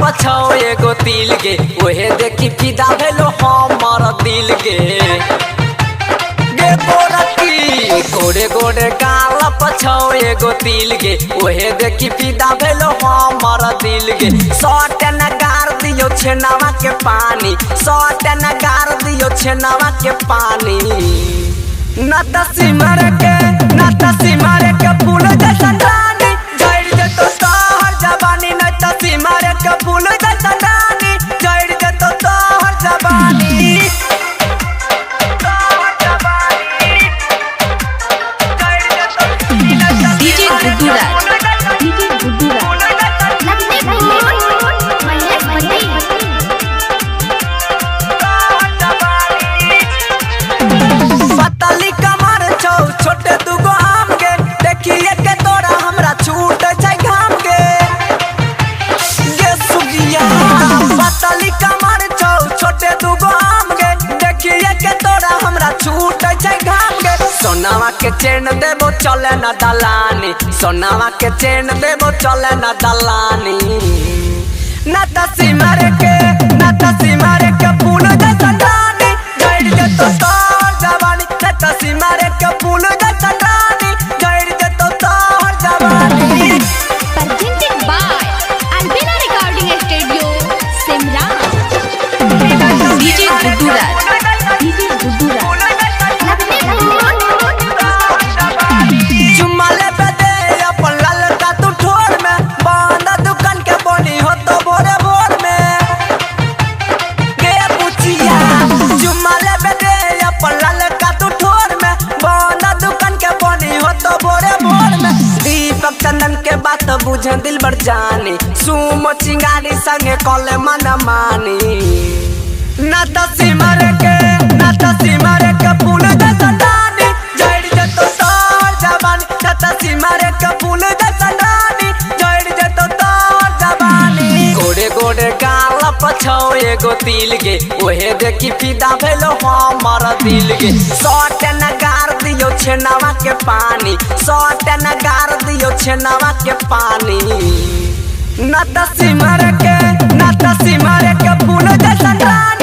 पछौ एगो तिल गे ओहे देखी फिदा भेलो हमर दिल गे गे गोरकी गोरे गोरे गाल पछौ एगो तिल गे ओहे देखी फिदा भेलो हमर दिल गे सट न गार दियो छेनावा के पानी सट न गार दियो छेनावा के पानी न तसी मर के फूल जैसा रानी जड़ दे तो तोहर जवानी न तसी मर के फूल जैसा रानी जड़ दे तो तोहर जवानी डीजे गुड्डू पतली कमर छौ छोटे दुगो आम गे देखिए के तोरा हमरा छूट छै घाम गे गे सुगिया पतली कमर छौ छोटे दुगो आम गे देखिए के तोरा हमरा छूट छै घाम गे सोनावा के चैन देबो चले न दलानी सोनावा के चैन देबो चले न दलानी न तसी मारे के फूल जैसा रानी जड़ दे तो तोहर जवानी न तसी मारे के फूल जैसा रानी जड़ दे तो तोहर जवानी presented by Albina Recording Studio, Simran. DJ Guddu चुम्मा लेबे दे अपन ललका तू ठोर में बंद दुकान के बनी हो तो भोरे भोर में गे पुछिया चुम्मा लेबे दे अपन ललका तू ठोर में बंद दुकान के बनी हो तो भोरे भोर में दीपक चंदन के बात बुझे दिल बर जानी सुमो चिंगारी संगे कले मन मानी न तसी मारे के फूल जैसा रानी जड़ दे तो तोहर जवानी न तसी मारे के फूल जैसा रानी जड़ दे तो तोहर जवानी गोरे गोरे गाल पछौ एगो तिल गे ओहे देखी फिदा भेलो हमर दिल गे सट न गार दियो छेनावा के पानी सट न गार दियो छेनावा के पानी न तसी मारे के फूल जैसा रानी